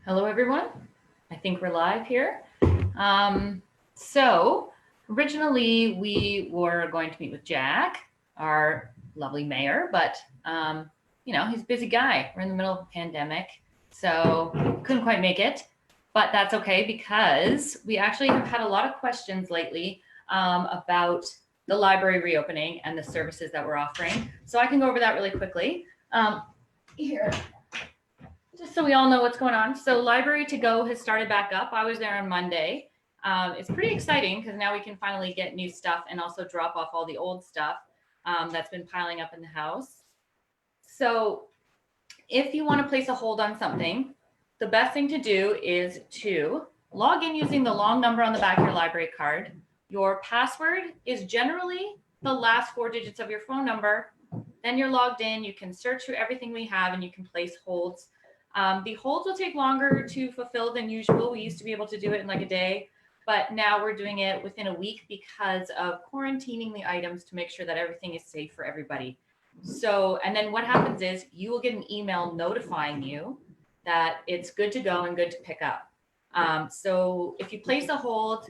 Hello, everyone. I think we're live here. So, originally we were going to meet with Jack, our lovely mayor, but he's a busy guy. We're in the middle of a pandemic, so couldn't quite make it. But that's okay because we actually have had a lot of questions lately about the library reopening and the services that we're offering. So I can go over that really quickly. Here, just so we all know what's going on. So Library to Go has started back up. I was there on Monday. It's pretty exciting because now we can finally get new stuff and also drop off all the old stuff that's been piling up in the house. So if you want to place a hold on something, the best thing to do is to log in using the long number on the back of your library card. Your password is generally the last 4 digits of your phone number. Then you're logged in. You can search through everything we have and you can place holds. The holds will take longer to fulfill than usual. We used to be able to do it in like a day, but now we're doing it within a week because of quarantining the items to make sure that everything is safe for everybody. So, and then what happens is you will get an email notifying you that it's good to go and good to pick up. So if you place a hold,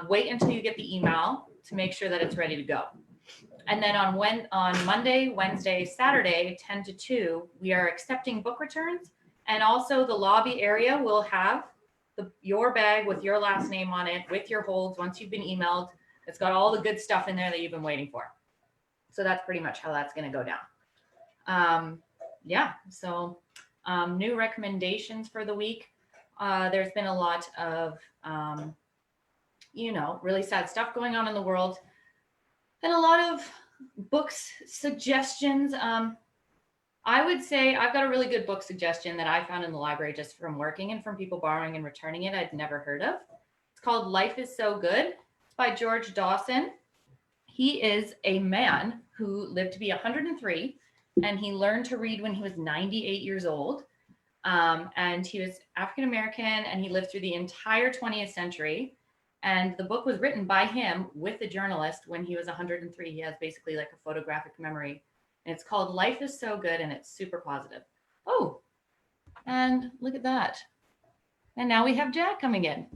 wait until you get the email to make sure that it's ready to go. And then on Monday, Wednesday, Saturday, 10 to 2, we are accepting book returns. And also the lobby area will have your bag with your last name on it, with your holds once you've been emailed. It's got all the good stuff in there that you've been waiting for. So that's pretty much how that's going to go down. So new recommendations for the week. There's been a lot of, really sad stuff going on in the world. And a lot of books suggestions. I would say I've got a really good book suggestion that I found in the library just from working and from people borrowing and returning it I'd never heard of. It's called Life is So Good. It's by George Dawson. He is a man who lived to be 103, and he learned to read when he was 98 years old. And he was African American, and he lived through the entire 20th century. And the book was written by him with a journalist when he was 103. He has basically like a photographic memory. And it's called Life is So Good, and it's super positive. Oh, and look at that. And now we have Jack coming in.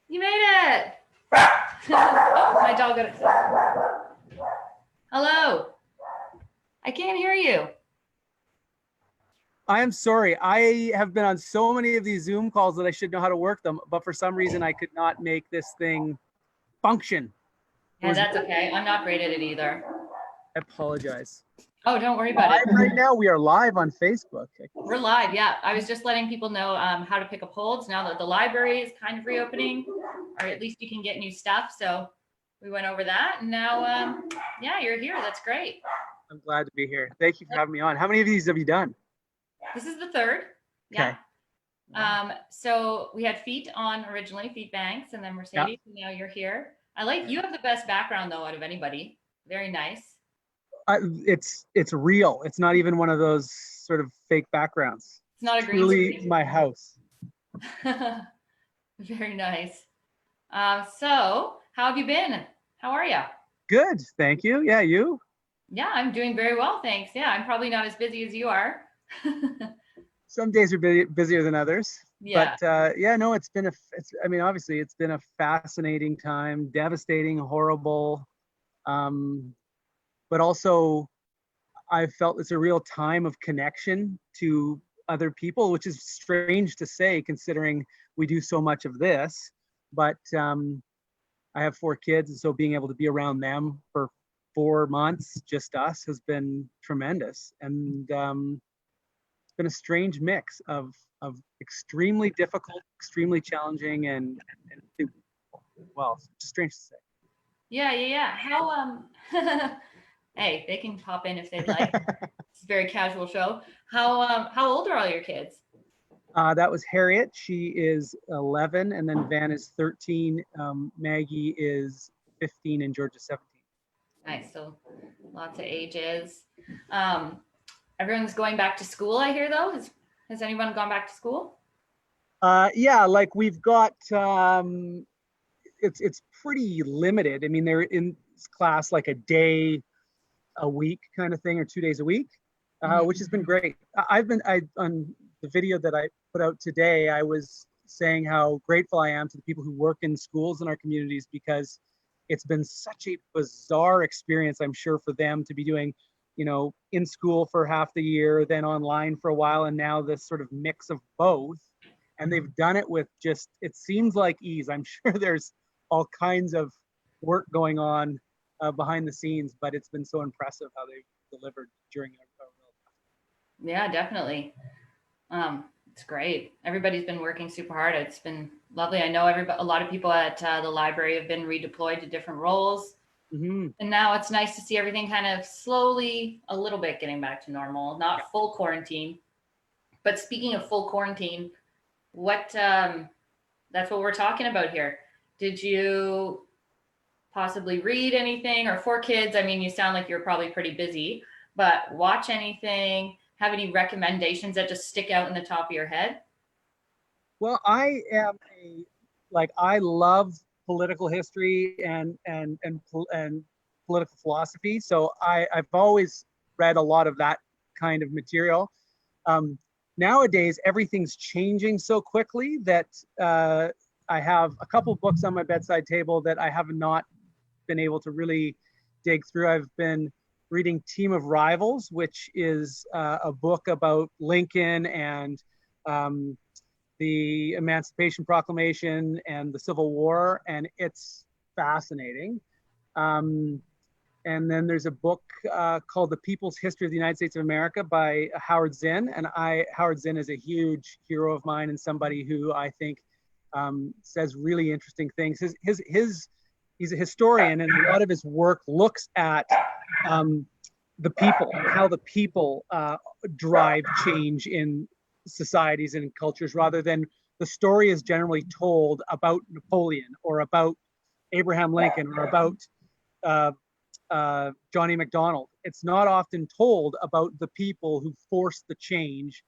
You made it. Oh, my dog got excited. Hello. I can't hear you. I am sorry. I have been on so many of these Zoom calls that I should know how to work them, but for some reason I could not make this thing function. Yeah, that's okay. I'm not great at it either. I apologize. Oh, don't worry about it. Right now we are live on Facebook. We're live, yeah. I was just letting people know how to pick up holds now that the library is kind of reopening, or at least you can get new stuff. So we went over that, and now, you're here. That's great. I'm glad to be here. Thank you for having me on. How many of these have you done? This is the third. Yeah. Okay. So we had Feet on originally, Feet Banks, and then Mercedes, and now you're here. You have the best background though out of anybody. Very nice. It's real. It's not even one of those sort of fake backgrounds. It's not a green screen. My house. Very nice. So how have you been? How are you? Good, thank you. Yeah, you? Yeah, I'm doing very well, thanks. Yeah, I'm probably not as busy as you are. Some days are busier than others. Yeah. But obviously it's been a fascinating time, devastating, horrible. But also I felt it's a real time of connection to other people, which is strange to say considering we do so much of this. But I have 4 kids, and so being able to be around them for 4 months, just us, has been tremendous. And it's been a strange mix of extremely difficult, extremely challenging, and well, it's strange to say. Yeah. How hey, they can pop in if they'd like. It's a very casual show. How old are all your kids? That was Harriet. She is 11, and then Van is 13. Maggie is 15, and George is 17. Nice. So lots of ages. Everyone's going back to school, I hear, though. Has anyone gone back to school? Yeah, like we've got, it's pretty limited. I mean, they're in class like a day a week kind of thing, or 2 days a week, Mhm. which has been great. I on the video that I put out today, I was saying how grateful I am to the people who work in schools in our communities, because it's been such a bizarre experience, I'm sure, for them to be doing, in school for half the year, then online for a while, and now this sort of mix of both. And they've done it with just, it seems like ease. I'm sure there's all kinds of work going on behind the scenes, but it's been so impressive how they've delivered during a real. Yeah, definitely. It's great. Everybody's been working super hard. It's been lovely. I know a lot of people at the library have been redeployed to different roles. Mm-hmm. And now it's nice to see everything kind of slowly, a little bit getting back to normal, not full quarantine. But speaking of full quarantine, what that's what we're talking about here. Did you possibly read anything, or for kids? I mean, you sound like you're probably pretty busy, but watch anything? Have any recommendations that just stick out in the top of your head? Well, I love political history and political philosophy. So I've always read a lot of that kind of material. Um, Nowadays, everything's changing so quickly that I have a couple books on my bedside table that I have not been able to really dig through. I've been reading Team of Rivals, which is a book about Lincoln and um, the Emancipation Proclamation and the Civil War, and it's fascinating. Um, and then there's a book called The People's History of the United States of America by Howard Zinn. And Howard Zinn is a huge hero of mine and somebody who I think says really interesting things. He's a historian, and a lot of his work looks at the people and how the people drive change in societies and cultures, rather than the story is generally told about Napoleon or about Abraham Lincoln or about Johnny McDonald. It's not often told about the people who forced the change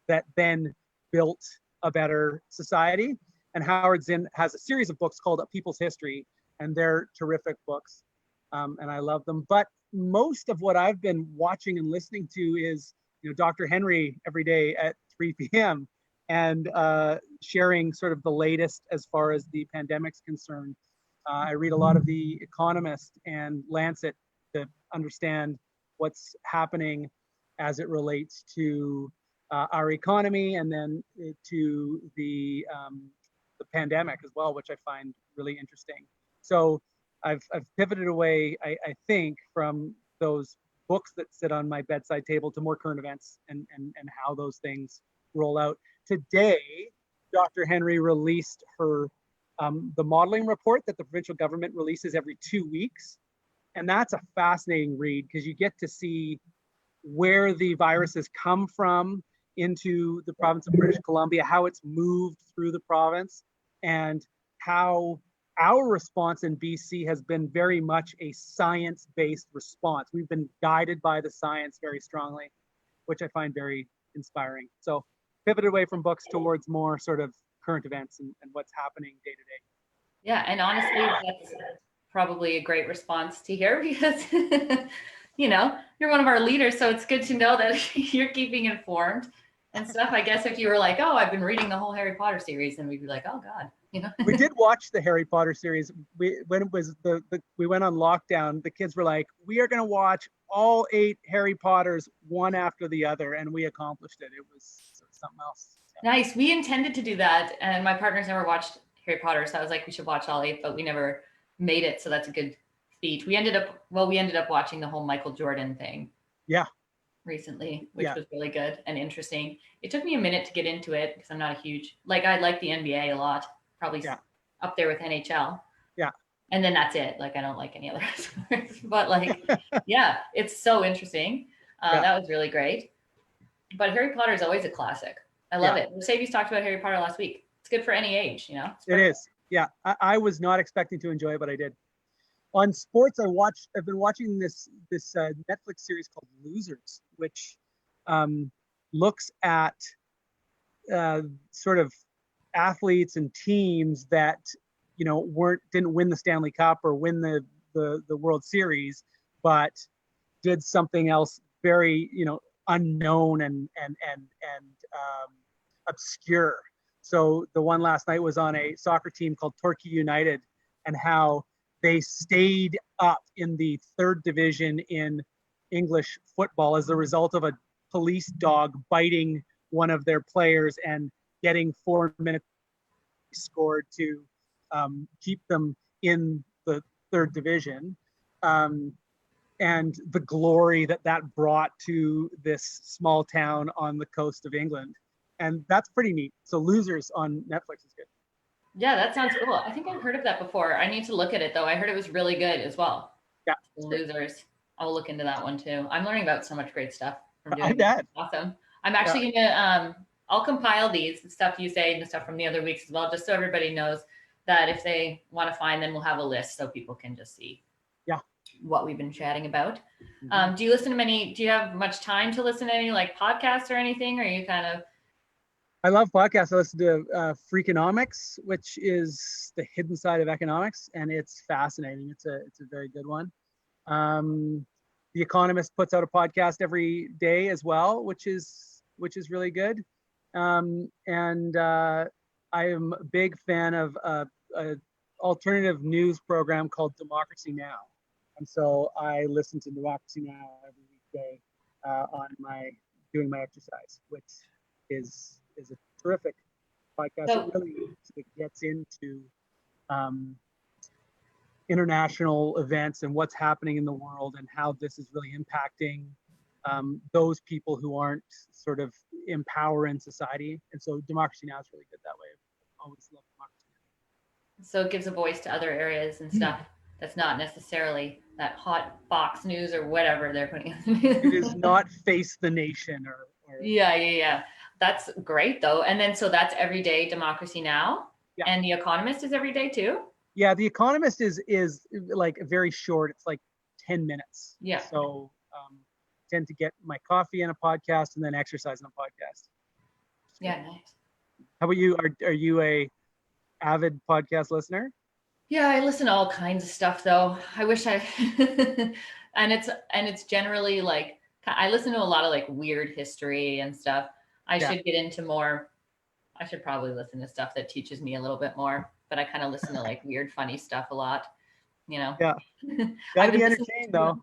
that then built a better society. And Howard Zinn has a series of books called A People's History, and they're terrific books, and I love them. But most of what I've been watching and listening to is, Dr. Henry every day at 3 p.m. and sharing sort of the latest as far as the pandemic's concerned. I read a lot of The Economist and Lancet to understand what's happening as it relates to our economy, and then to the pandemic as well, which I find really interesting. So I've pivoted away, I think, from those books that sit on my bedside table to more current events and how those things roll out. Today, Dr. Henry released her the modeling report that the provincial government releases every 2 weeks. And that's a fascinating read, because you get to see where the virus has come from into the province of British Columbia, how it's moved through the province, and how our response in BC has been very much a science-based response. We've been guided by the science very strongly, which I find very inspiring. So pivoted away from books towards more sort of current events and what's happening day to day. Yeah, and honestly, that's probably a great response to hear because you're one of our leaders, so it's good to know that you're keeping informed and stuff. I guess if you were like, "Oh, I've been reading the whole Harry Potter series," then we'd be like, "Oh God," We did watch the Harry Potter series. When it was we went on lockdown, the kids were like, "We are going to watch all 8 Harry Potters one after the other," and we accomplished it. It was something else. Nice. We intended to do that, and my partner's never watched Harry Potter, so I was like, we should watch all 8, but we never made it. So that's a good feat. We ended up watching the whole Michael Jordan thing. Yeah. Recently, which was really good and interesting. It took me a minute to get into it because I'm not a huge I like the NBA a lot, probably up there with NHL. Yeah. And then that's it. I don't like any other sports, but it's so interesting. That was really great. But Harry Potter is always a classic. I love it. Mercedes talked about Harry Potter last week. It's good for any age, It is. Yeah. I was not expecting to enjoy it, but I did. On sports, I've been watching this Netflix series called Losers, which looks at sort of athletes and teams that didn't win the Stanley Cup or win the World Series, but did something else very, unknown and obscure. So the one last night was on a soccer team called Torquay United, and how they stayed up in the third division in English football as a result of a police dog biting one of their players and getting 4 minutes scored to keep them in the third division. And the glory that brought to this small town on the coast of England. And that's pretty neat. So Losers on Netflix is good. Yeah, that sounds cool. I think I've heard of that before. I need to look at it though. I heard it was really good as well. Yeah. Losers. I'll look into that one too. I'm learning about so much great stuff from doing I bet. Awesome. I'm actually gonna I'll compile these, the stuff you say and the stuff from the other weeks as well, just so everybody knows that if they want to find them, we'll have a list so people can just see what we've been chatting about. Do you listen to do you have much time to listen to any like podcasts or anything? Or are you kind of I love podcasts. I listen to Freakonomics, which is the hidden side of economics, and it's fascinating. It's a very good one. The Economist puts out a podcast every day as well, which is really good. And I am a big fan of an alternative news program called Democracy Now! And so I listen to Democracy Now! Every weekday on doing my exercise, which is a terrific podcast. So, it really gets into international events and what's happening in the world and how this is really impacting those people who aren't sort of in power in society. And so Democracy Now! Is really good that way. I've always loved Democracy Now! So it gives a voice to other areas and stuff that's not necessarily that hot Fox News or whatever they're putting in. It is not Face the Nation or Yeah. That's great though. And then so that's every day Democracy Now! Yeah. And The Economist is every day too? Yeah, The Economist is like very short. It's like 10 minutes. Yeah. So tend to get my coffee and a podcast and then exercise on a podcast. Yeah, nice. How about you? Are you a avid podcast listener? Yeah, I listen to all kinds of stuff though. I wish I and it's generally like I listen to a lot of like weird history and stuff. I should get into more. I should probably listen to stuff that teaches me a little bit more, but I kind of listen to like weird, funny stuff a lot, Yeah. Gotta be entertained though.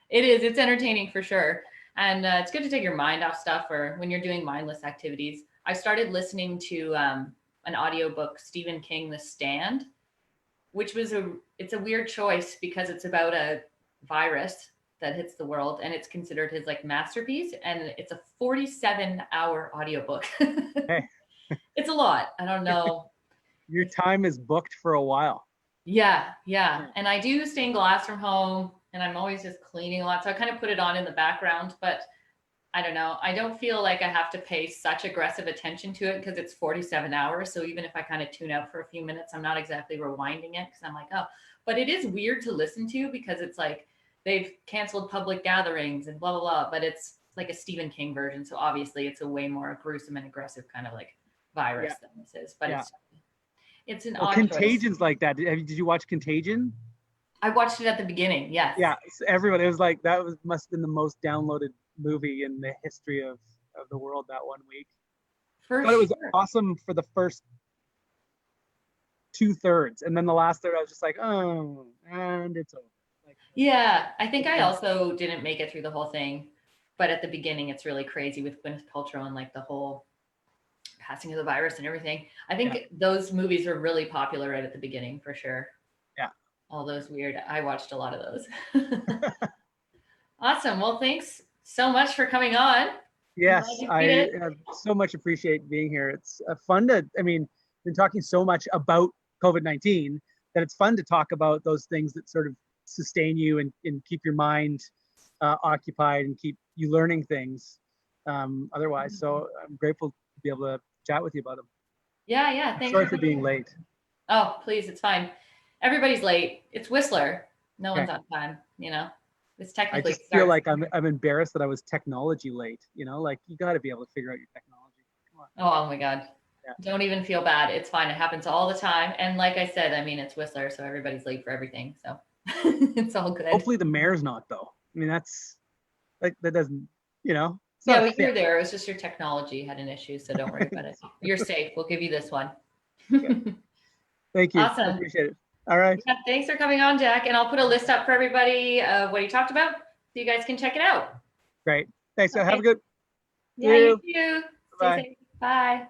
It is. It's entertaining for sure. And it's good to take your mind off stuff or when you're doing mindless activities. I started listening to an audiobook, Stephen King, The Stand, which was it's a weird choice because it's about a virus that hits the world and it's considered his like masterpiece. And it's a 47-hour audiobook. Hey. It's a lot. I don't know. Your time is booked for a while. Yeah. And I do stained glass from home and I'm always just cleaning a lot. So I kind of put it on in the background, but I don't know. I don't feel like I have to pay such aggressive attention to it because it's 47 hours. So even if I kind of tune out for a few minutes, I'm not exactly rewinding it because I'm like, oh, but it is weird to listen to because it's like they've canceled public gatherings and blah, blah, blah. But it's like a Stephen King version. So obviously it's a way more gruesome and aggressive kind of like virus than this is. But it's an odd Contagion's choice. like that. Did you watch Contagion? I watched it at the beginning. Yes. Yeah. So everyone, it was like must have been the most downloaded movie in the history of the world that one week. But it was awesome for the first 2/3, and then the last third I was just like, oh, and it's over. Yeah, I think I also didn't make it through the whole thing, but at the beginning it's really crazy with Gwyneth Paltrow and like the whole passing of the virus and everything. I think those movies were really popular right at the beginning for sure. Yeah. All those weird. I watched a lot of those. Awesome. Well, thanks so much for coming on. Yes, I so much appreciate being here. It's fun to, been talking so much about COVID-19 that it's fun to talk about those things that sort of sustain you and keep your mind occupied and keep you learning things otherwise. So I'm grateful to be able to chat with you about them. Yeah. Thanks. Sorry for being late. Oh, please, it's fine. Everybody's late. It's Whistler. No one's on time, It's technically. I just feel like I'm embarrassed that I was technology late. Like you got to be able to figure out your technology. Come on. Oh my God. Yeah. Don't even feel bad. It's fine. It happens all the time. And like I said, it's Whistler, so everybody's late for everything. So it's all good. Hopefully the mayor's not though. That's Like that doesn't, it's Yeah, not a well, you were fit. there. It was just your technology had an issue, so don't worry about it. You're safe. We'll give you this one. Okay. Thank you. I Awesome. appreciate it. All right. Yeah, thanks for coming on, Jack. And I'll put a list up for everybody of what you talked about so you guys can check it out. Great. Thanks. Have Okay. a good. See Yeah, you you. too. Stay Bye. safe. Bye.